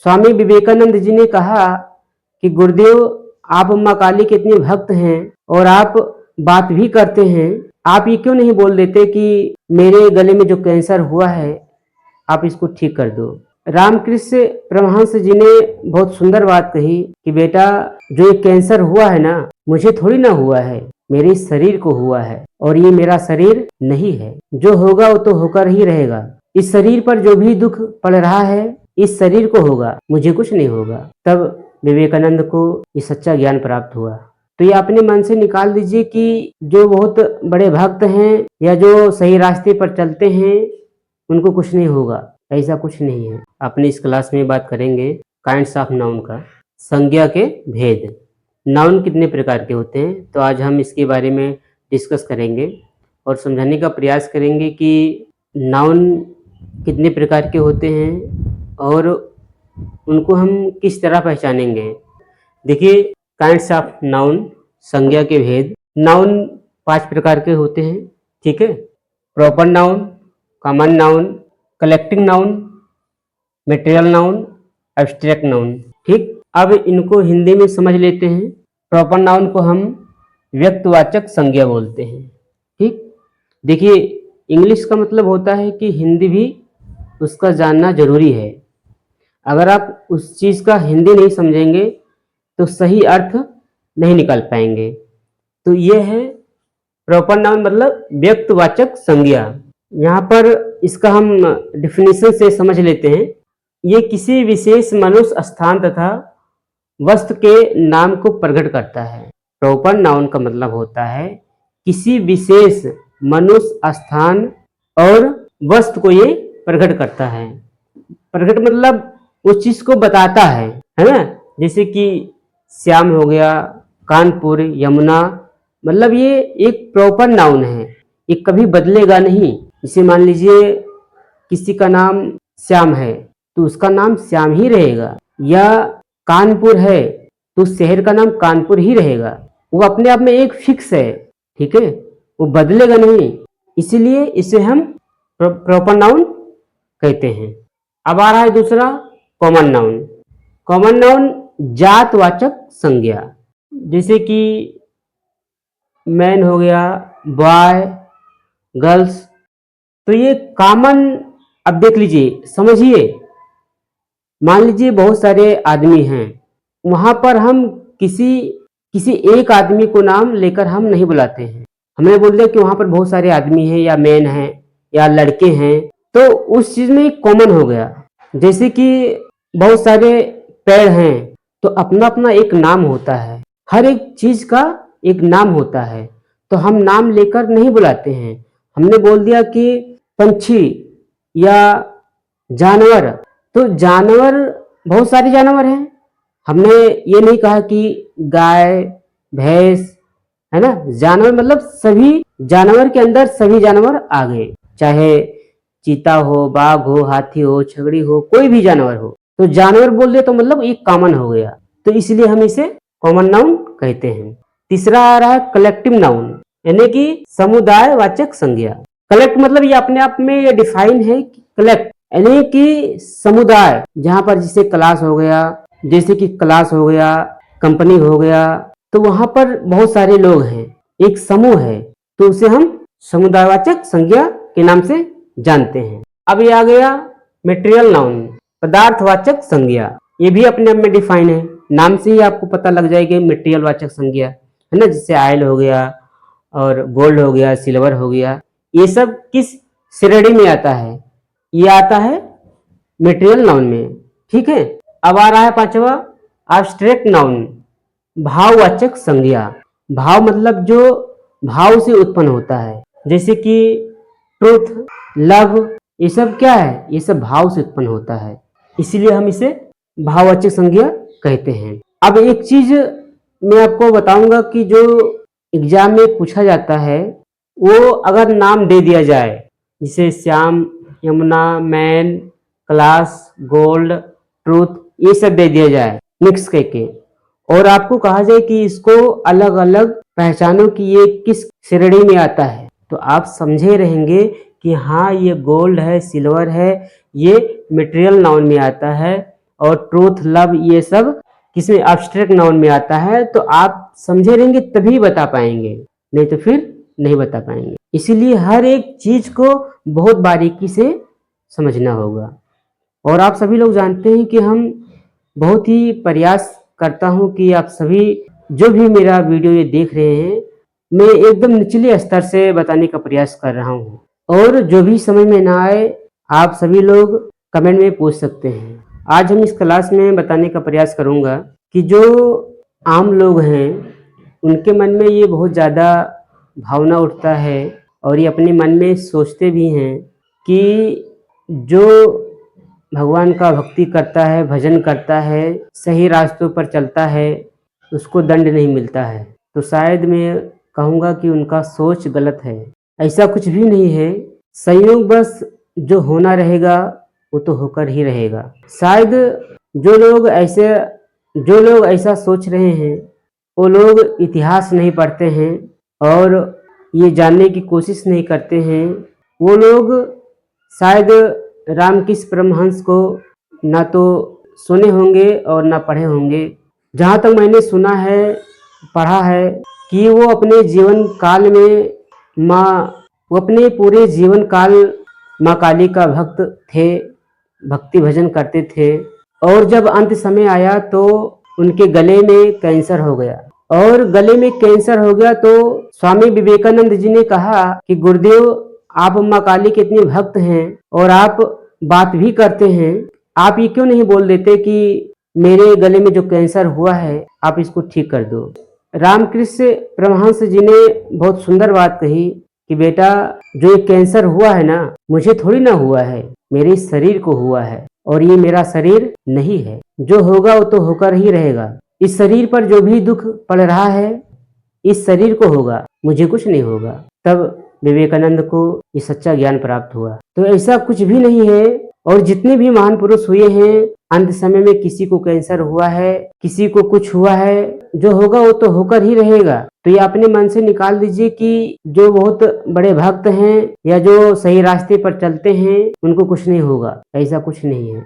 स्वामी विवेकानंद जी ने कहा कि गुरुदेव, आप अम्मा काली के इतने भक्त हैं और आप बात भी करते हैं, आप ये क्यों नहीं बोल देते कि मेरे गले में जो कैंसर हुआ है आप इसको ठीक कर दो। रामकृष्ण परमहंस जी ने बहुत सुंदर बात कही कि बेटा, जो ये कैंसर हुआ है ना, मुझे थोड़ी ना हुआ है, मेरे शरीर को हुआ है और ये मेरा शरीर नहीं है। जो होगा वो तो होकर ही रहेगा। इस शरीर पर जो भी दुख पड़ रहा है इस शरीर को होगा, मुझे कुछ नहीं होगा। तब विवेकानंद को ये सच्चा ज्ञान प्राप्त हुआ। तो ये अपने मन से निकाल दीजिए कि जो बहुत बड़े भक्त हैं या जो सही रास्ते पर चलते हैं उनको कुछ नहीं होगा, ऐसा कुछ नहीं है। अपने इस क्लास में बात करेंगे काइंड्स ऑफ नाउन का, संज्ञा के भेद। नाउन कितने प्रकार के होते हैं, तो आज हम इसके बारे में डिस्कस करेंगे और समझाने का प्रयास करेंगे कि नाउन कितने प्रकार के होते हैं और उनको हम किस तरह पहचानेंगे। देखिए, काइंड्स ऑफ नाउन, संज्ञा के भेद। नाउन 5 प्रकार के होते हैं, ठीक है। Proper noun, common noun, collecting noun, material noun, abstract noun. ठीक, अब इनको हिंदी में समझ लेते हैं। प्रॉपर नाउन को हम व्यक्तिवाचक संज्ञा बोलते हैं। ठीक, देखिए, इंग्लिश का मतलब होता है कि हिंदी भी उसका जानना जरूरी है। अगर आप उस चीज़ का हिंदी नहीं समझेंगे तो सही अर्थ नहीं निकाल पाएंगे। तो ये है प्रॉपर नाउन, मतलब व्यक्तिवाचक संज्ञा। यहाँ पर इसका हम डिफिनीशन से समझ लेते हैं। ये किसी विशेष मनुष्य, स्थान तथा वस्तु के नाम को प्रकट करता है। प्रॉपर नाउन का मतलब होता है किसी विशेष मनुष्य, स्थान और वस्तु को ये प्रकट करता है। प्रकट मतलब उस चीज को बताता है ना। जैसे कि श्याम हो गया, कानपुर, यमुना, मतलब ये एक प्रॉपर नाउन है, ये कभी बदलेगा नहीं। जैसे मान लीजिए किसी का नाम श्याम है तो उसका नाम श्याम ही रहेगा, या कानपुर है तो शहर का नाम कानपुर ही रहेगा। वो अपने आप में एक फिक्स है, ठीक है, वो बदलेगा नहीं। इसीलिए इसे हम प्रॉपर नाउन कहते हैं। अब आ रहा है दूसरा, कॉमन नाउन। कॉमन नाउन जातवाचक संज्ञा। जैसे कि मैन हो गया, बॉय, गर्ल्स, तो ये कॉमन। अब देख लीजिए, समझिए, मान लीजिए बहुत सारे आदमी हैं, वहां पर हम किसी एक आदमी को नाम लेकर हम नहीं बुलाते हैं। हमने बोल दिया कि वहां पर बहुत सारे आदमी हैं या मैन हैं या लड़के हैं, तो उस चीज में कॉमन हो गया। जैसे कि बहुत सारे पेड़ हैं तो अपना अपना एक नाम होता है, हर एक चीज का एक नाम होता है, तो हम नाम लेकर नहीं बुलाते हैं। हमने बोल दिया कि पंछी या जानवर, तो जानवर बहुत सारे जानवर हैं। हमने ये नहीं कहा कि गाय, भैंस, है ना। जानवर मतलब सभी जानवर के अंदर सभी जानवर आ गए, चाहे चीता हो, बाघ हो, हाथी हो, छगड़ी हो, कोई भी जानवर हो, तो जानवर बोल दे तो मतलब एक कॉमन हो गया, तो इसलिए हम इसे कॉमन नाउन कहते हैं। तीसरा आ रहा है कलेक्टिव नाउन, यानी कि समुदायवाचक संज्ञा। कलेक्ट मतलब ये अपने आप में ये डिफाइन है कि कलेक्ट यानी कि समुदाय, जहां पर जैसे क्लास हो गया, कंपनी हो गया, तो वहां पर बहुत सारे लोग हैं, एक समूह है, तो उसे हम समुदायवाचक संज्ञा के नाम से जानते हैं। अब ये आ गया मटेरियल नाउन, पदार्थवाचक संज्ञा। ये भी अपने आप में डिफाइन है, नाम से ही आपको पता लग जाएगी मटेरियल वाचक संज्ञा, है ना। जैसे आयल हो गया और गोल्ड हो गया, सिल्वर हो गया, ये सब किस श्रेणी में आता है? ये आता है मटेरियल नाउन में, ठीक है। अब आ रहा है पांचवा, एब्स्ट्रैक्ट नाउन, भाववाचक संज्ञा। भाव मतलब जो भाव से उत्पन्न होता है, जैसे कि ट्रुथ, लव, ये सब क्या है? ये सब भाव से उत्पन्न होता है, इसीलिए हम इसे भाववाचक संज्ञा कहते हैं। अब एक चीज मैं आपको बताऊंगा कि जो एग्जाम में पूछा जाता है, वो अगर नाम दे दिया जाए, जैसे Shyam, Yamuna, man, class, gold, truth, ये सब दे दिया जाए मिक्स करके, और आपको कहा जाए कि इसको अलग अलग पहचानो कि ये किस श्रेणी में आता है, तो आप समझे रहेंगे कि हाँ, ये गोल्ड है, सिल्वर है, ये मटेरियल नाउन में आता है, और ट्रूथ, लव, ये सब किसमें एब्स्ट्रैक्ट नाउन में आता है। तो आप समझे रहेंगे तभी बता पाएंगे, नहीं तो फिर नहीं बता पाएंगे। इसीलिए हर एक चीज को बहुत बारीकी से समझना होगा। और आप सभी लोग जानते हैं कि हम बहुत ही प्रयास करता हूं कि आप सभी जो भी मेरा वीडियो ये देख रहे हैं, मैं एकदम निचले स्तर से बताने का प्रयास कर रहा हूं। और जो भी समझ में ना आए, आप सभी लोग कमेंट में पूछ सकते हैं। आज हम इस क्लास में बताने का प्रयास करूंगा कि जो आम लोग हैं उनके मन में ये बहुत ज़्यादा भावना उठता है और ये अपने मन में सोचते भी हैं कि जो भगवान का भक्ति करता है, भजन करता है, सही रास्तों पर चलता है, उसको दंड नहीं मिलता है। तो शायद मैं कहूँगा कि उनका सोच गलत है। ऐसा कुछ भी नहीं है, संयोग बस जो होना रहेगा वो तो होकर ही रहेगा। शायद जो लोग ऐसा सोच रहे हैं वो लोग इतिहास नहीं पढ़ते हैं और ये जानने की कोशिश नहीं करते हैं। वो लोग शायद रामकृष्ण परमहंस को ना तो सुने होंगे और ना पढ़े होंगे। जहाँ तक मैंने सुना है, पढ़ा है कि वो अपने जीवन काल में वो अपने पूरे जीवन काल माँ काली का भक्त थे, भक्ति भजन करते थे। और जब अंत समय आया तो उनके गले में कैंसर हो गया, और गले में कैंसर हो गया तो स्वामी विवेकानंद जी ने कहा कि गुरुदेव, आप माँ काली के इतने भक्त हैं और आप बात भी करते हैं, आप ये क्यों नहीं बोल देते कि मेरे गले में जो कैंसर हुआ है आप इसको ठीक कर दो। रामकृष्ण परमहंस जी ने बहुत सुंदर बात कही कि बेटा, जो ये कैंसर हुआ है ना, मुझे थोड़ी ना हुआ है, मेरे शरीर को हुआ है और ये मेरा शरीर नहीं है। जो होगा वो तो होकर ही रहेगा। इस शरीर पर जो भी दुख पड़ रहा है इस शरीर को होगा, मुझे कुछ नहीं होगा। तब विवेकानंद को ये सच्चा ज्ञान प्राप्त हुआ। तो ऐसा कुछ भी नहीं है। और जितने भी महान पुरुष हुए हैं, अंत समय में किसी को कैंसर हुआ है, किसी को कुछ हुआ है, जो होगा वो तो होकर ही रहेगा। तो ये अपने मन से निकाल दीजिए कि जो बहुत बड़े भक्त हैं या जो सही रास्ते पर चलते हैं उनको कुछ नहीं होगा। ऐसा कुछ नहीं है।